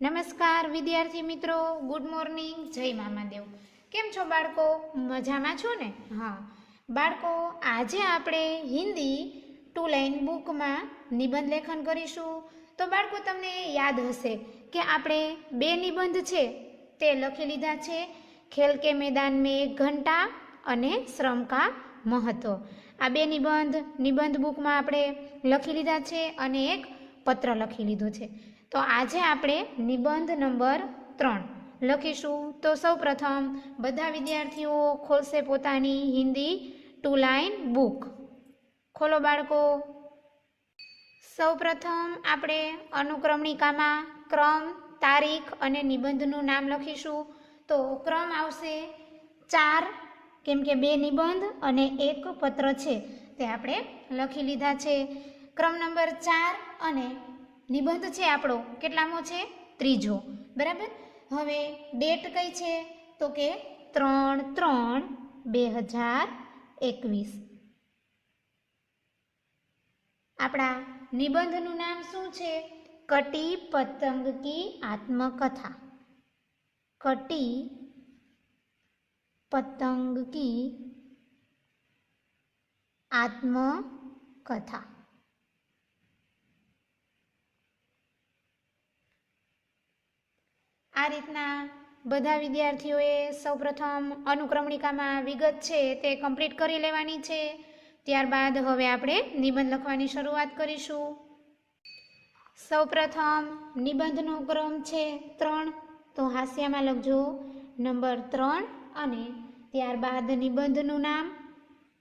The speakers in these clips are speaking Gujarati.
નમસ્કાર વિદ્યાર્થી મિત્રો, ગુડ મોર્નિંગ, જય મામાદેવ। કેમ છો બાળકો? મજામાં છો ને? હા બાળકો, આજે આપણે હિન્દી 2 લાઇન બુકમાં નિબંધ લેખન કરીશું। તો બાળકો, તમને યાદ હશે કે આપણે 2 નિબંધ છે તે લખી લીધા છે, ખેલ કે મેદાન મેં 1 ઘંટા અને શ્રમ કા મહત્વ। આ 2 નિબંધ બુકમાં આપણે લખી લીધા છે અને એક પત્ર લખી લીધો છે। તો આજે આપણે નિબંધ નંબર 3 લખીશું। તો સૌપ્રથમ બધા વિદ્યાર્થીઓ ખોલશે પોતાની હિન્દી 2 લાઇન બુક। ખોલો બાળકો। સૌપ્રથમ આપણે અનુક્રમણિકામાં ક્રમ, તારીખ અને નિબંધનું નામ લખીશું। તો ક્રમ આવશે 4, કેમ કે 2 નિબંધ અને એક પત્ર છે તે આપણે લખી લીધા છે। ક્રમ નંબર 4 અને નિબંધ છે આપણો કેટલામો છે? 3જો, બરાબર। હવે ડેટ કઈ છે? તો કે 3/3/2021। આપણા નિબંધનું નામ શું છે? કટી પતંગ કી આત્મકથા। કટી પતંગ કી આત્મકથા। આ રીતના બધા વિદ્યાર્થીઓએ સૌપ્રથમ અનુક્રમણિકામાં વિગત છે તે કમ્પ્લીટ કરી લેવાની છે। ત્યારબાદ હવે આપણે નિબંધ લખવાની શરૂઆત કરીશું। સૌપ્રથમ નિબંધનો ક્રમ છે 3, તો હાસ્યમાં લખજો નંબર 3 અને ત્યારબાદ નિબંધનું નામ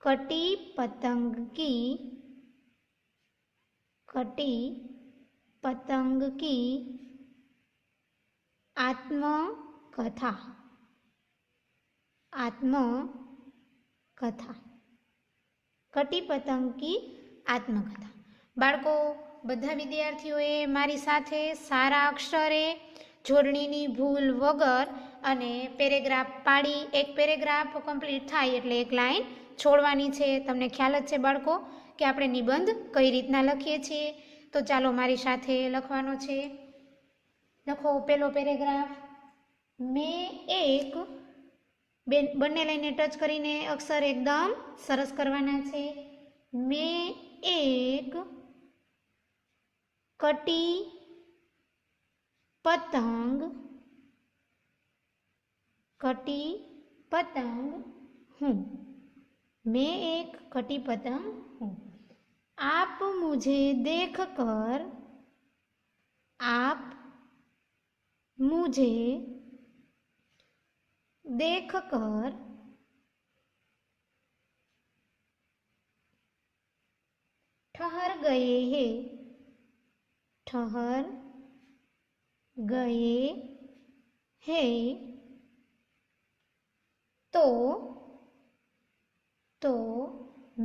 કટી પતંગ કી આત્મકથા। કટી પતંગ કી આત્મકથા। બાળકો, બધા વિદ્યાર્થીઓએ મારી સાથે સારા અક્ષરે, જોડણીની ભૂલ વગર અને પેરેગ્રાફ પાડી, એક પેરેગ્રાફ કમ્પ્લીટ થાય એટલે એક લાઈન છોડવાની છે। તમને ખ્યાલ જ છે બાળકો કે આપણે નિબંધ કઈ રીતના લખીએ છીએ। તો ચાલો મારી સાથે લખવાનો છે। લખો પેલો પેરેગ્રાફ। મેં એક, બંને લાઈને ટચ કરીને અક્ષર એકદમ સરસ કરવાના છે। મેં એક કટી પતંગ हूँ। मैं एक कटी पतंग हूँ। आप मुझे देखकर ठहर गए हैं तो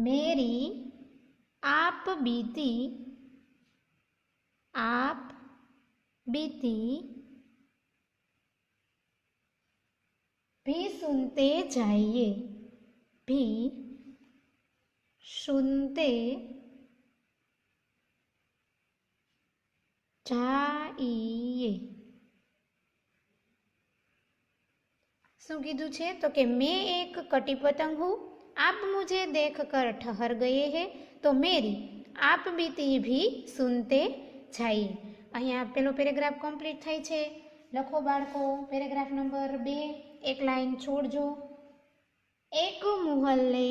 मेरी आप बीती भी सुनते जाइए। શું કીધું છે? તો કે मैं एक कटी पतंग हूँ, आप मुझे देखकर ठहर गए हैं तो मेरी आप बीती भी सुनते जाइए। અહીંયા પેલો પેરેગ્રાફ કમ્પ્લીટ થાય છે। લખો બાળકો પેરેગ્રાફ નંબર 2, એક લાઈન છોડજો। एक मोहल्ले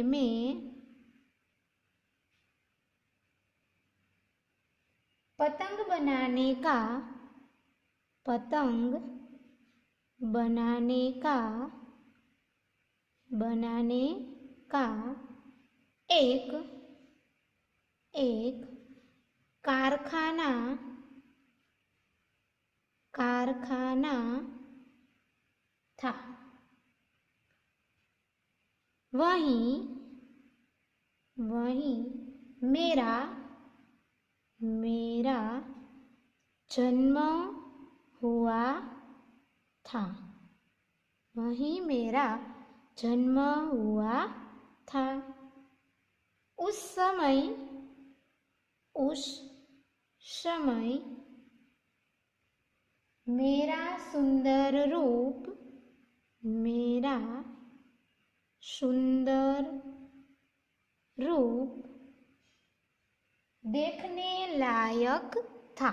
में पतंग बनाने का एक कारखाना था। वहीं मेरा जन्म हुआ था। उस समय उस समय मेरा सुंदर रूप, मेरा सुंदर रूप देखने लायक था,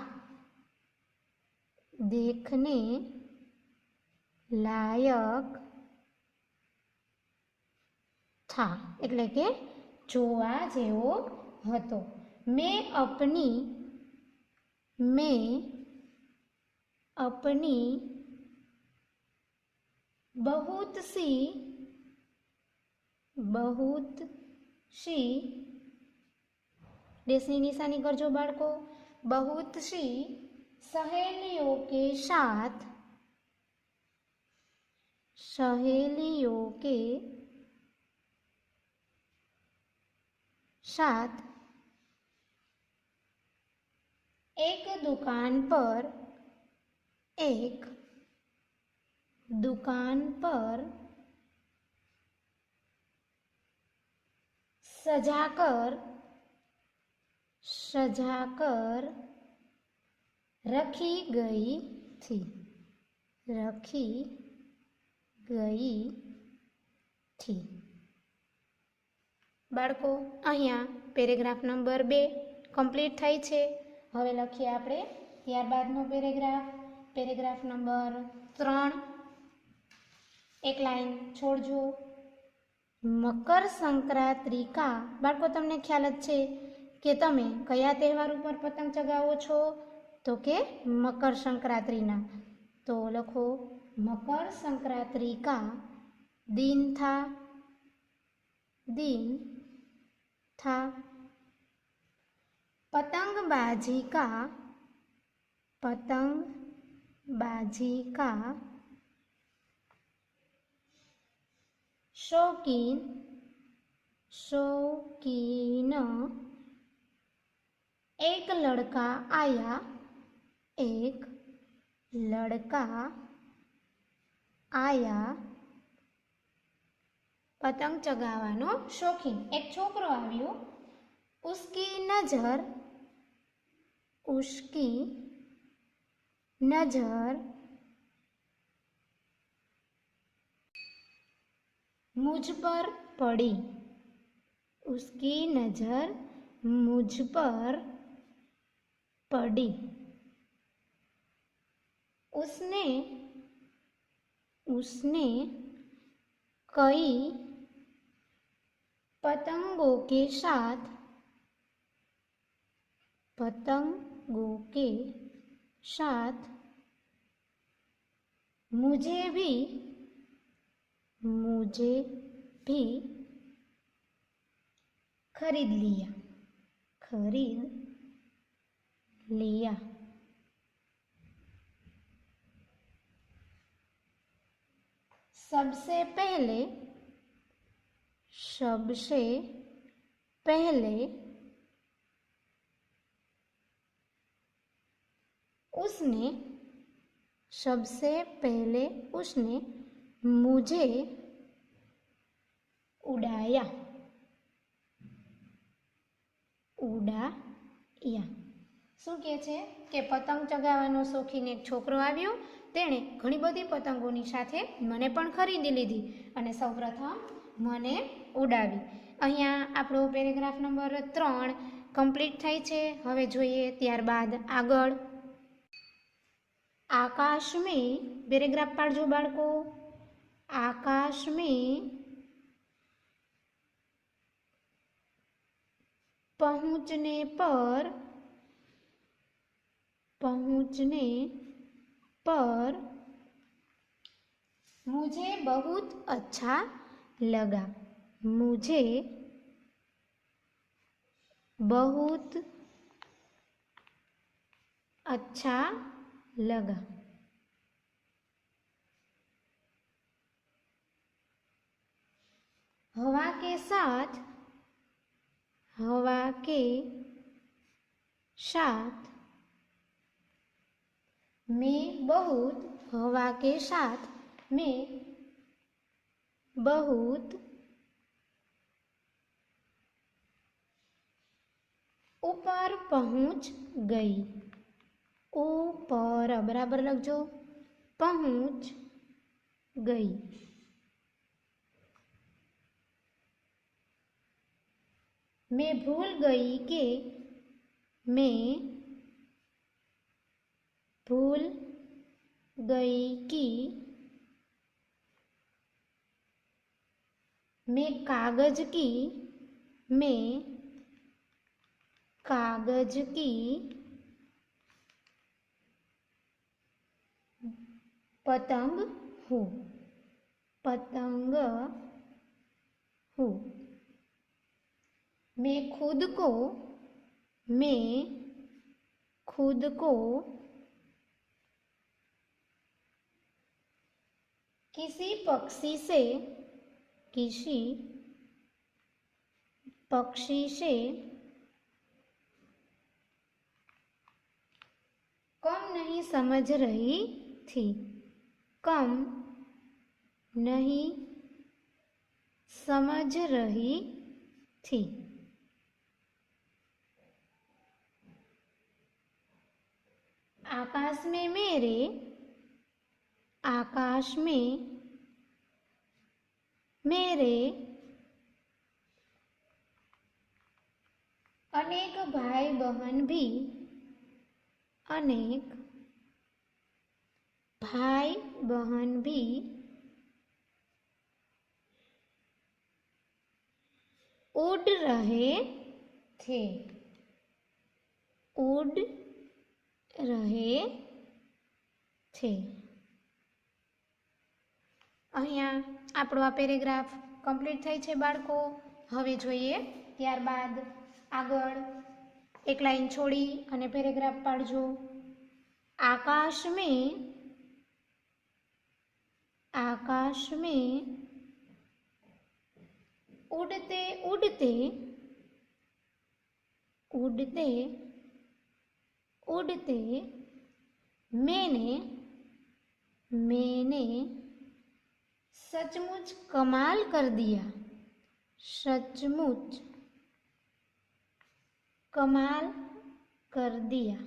देखने लायक था એટલે કે જોવા જેવો હતો. मैं अपनी बहुत सी देशनी निशानी करजो बाळको. बहुत सी सहेलियों के साथ एक दुकान पर सजाकर रखी गई थी. बाळको અહીંયા પેરેગ્રાફ નંબર 2 કમ્પ્લીટ થાય છે. હવે લખીએ આપણે ત્યારબાદનો પેરેગ્રાફ નંબર 3. એક લાઈન છોડજો. મકર સંક્રાંતિ કા બાળકો તમને ખ્યાલ જ છે કે તમે કયા તહેવાર ઉપર પતંગ ચગાવો છો? તો કે મકર સંક્રાંતિના. તો લખો મકર સંક્રાંતિ કા दिन था पतंगबाजी का शौकीन एक लड़का आया पतंग चगावानो शौकीन एक छोकरो आव्यो. उसकी नजर मुझ पर पड़ी. उसकी नजर मुझ पर पड़ी. उसने कई पतंगों के साथ मुझे भी खरीद लिया. सबसे पहले उसने मुझे उड़ाया. શું કહે છે કે પતંગ ચગાવવાનો શોખીન એક છોકરો આવ્યો. તેણે ઘણી બધી પતંગોની સાથે મને પણ ખરીદી લીધી અને સૌપ્રથમ મને ઉડાવી. અહીંયા આપણો પેરેગ્રાફ નંબર 3 કમ્પ્લીટ થાય છે. હવે જોઈએ ત્યારબાદ આગળ. आकाश में पैराग्राफ पाड़जो बाळको. आकाश में पहुंचने पर मुझे बहुत अच्छा लगा. मुझे बहुत अच्छा लगा. हवा के साथ मैं बहुत ऊपर पहुंच गई। ऊपर बराबर लखजो, पहुंच गई। मैं भूल गई कि मैं भूल गई कि मैं कागज की पतंग हूँ। पतंग हूँ। मैं खुद को किसी पक्षी से कम नहीं समझ रही थी। कम नहीं समझ रही थी। आकाश में मेरे अनेक भाई बहन भी उड़ रहे थे। उड़ रहे थे। અહીંયા આપણો આ પેરેગ્રાફ કમ્પ્લીટ થાય છે બાળકો। હવે જોઈએ ત્યારબાદ આગળ એક લાઈન છોડી અને પેરેગ્રાફ પાડજો। आकाश में उड़ते उड़ते मैंने सचमुच कमाल कर दिया। सचमुच कमाल कर दिया।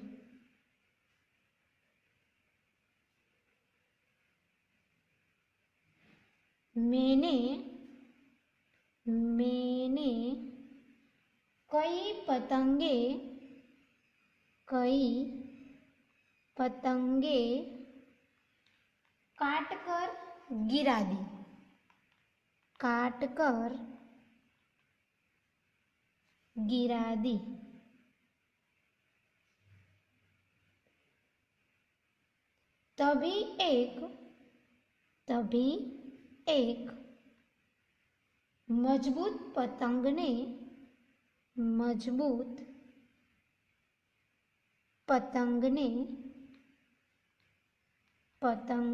मैंने कई पतंगे काट कर गिरा दी। काट कर गिरा दी। तभी एक मजबूत पतंग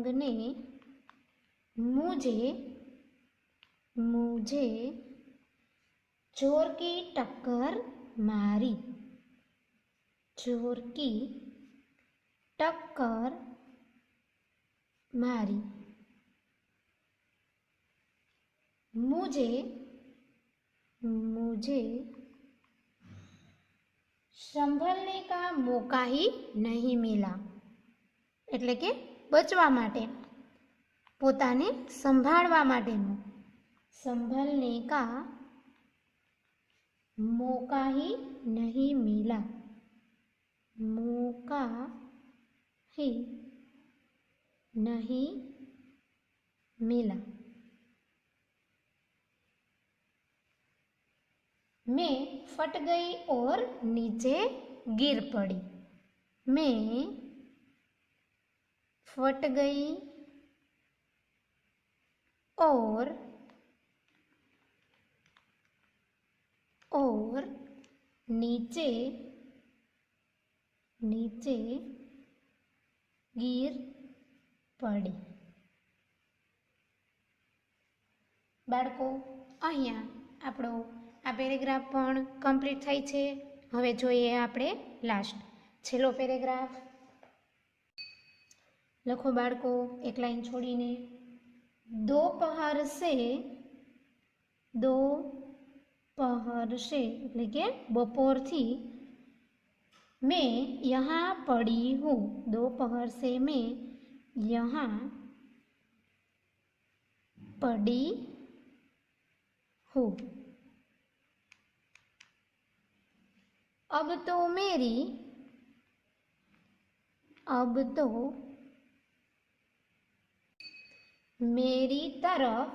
ने मुझे चोर की टक्कर मारी। चोर की टक्कर मारी। मुझे संभलने का मौका ही नहीं मिला। એટલે કે બચવા માટે, પોતાને સંભાળવા માટેનું। संभलने का मौका ही नहीं मिला। मौका ही नहीं मिला। मैं फट गई और नीचे गिर पड़ी। मैं फट गई और नीचे गिर पड़ी। बाळको અહીંયા આપણો આ પેરેગ્રાફ પણ કમ્પ્લીટ થાય છે। હવે જોઈએ આપણે લાસ્ટ છેલ્લો પેરેગ્રાફ। લખો બાળકો એક લાઈન છોડીને। दोपहर से એટલે કે બપોરથી मैं यहाँ पड़ी हूँ। दोपहर से मैं यहाँ पड़ी हूँ। अब तो मेरी तरफ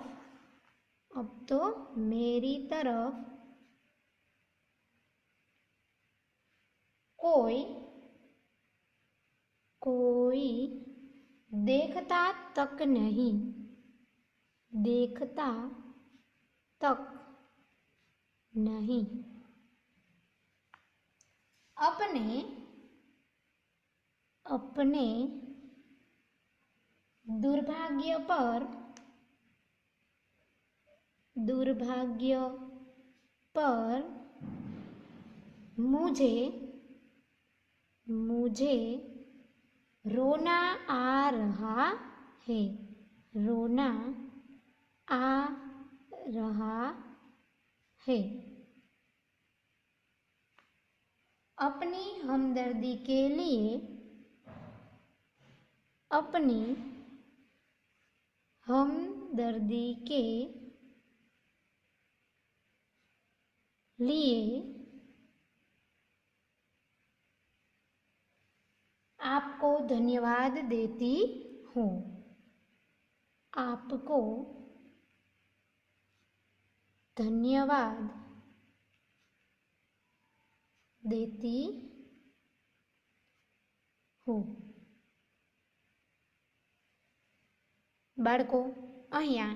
कोई देखता तक नहीं। अपने दुर्भाग्य पर मुझे रोना आ रहा है। अपनी हमदर्दी के लिए आपको धन्यवाद देती हूँ। બાળકો, અહીંયા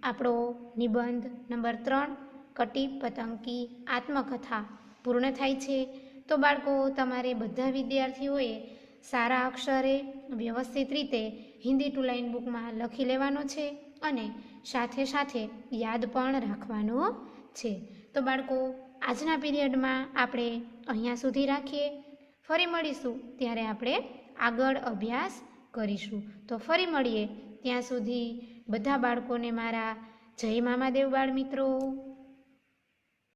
આપણો નિબંધ નંબર 3 કટી પતંગી આત્મકથા પૂર્ણ થાય છે. તો બાળકો, તમારે બધા વિદ્યાર્થીઓએ સારા અક્ષરે વ્યવસ્થિત રીતે હિન્દી 2 લાઇન બુકમાં લખી લેવાનો છે અને સાથે સાથે યાદ પણ રાખવાનો છે. તો બાળકો, આજના પીરિયડમાં આપણે અહીંયા સુધી રાખીએ. ફરી મળીશું ત્યારે આપણે આગળ અભ્યાસ કરીશું. તો ફરી મળીએ ત્યાં સુધી બધા બાળકોને મારા જય મામાદેવ બાળ મિત્રો.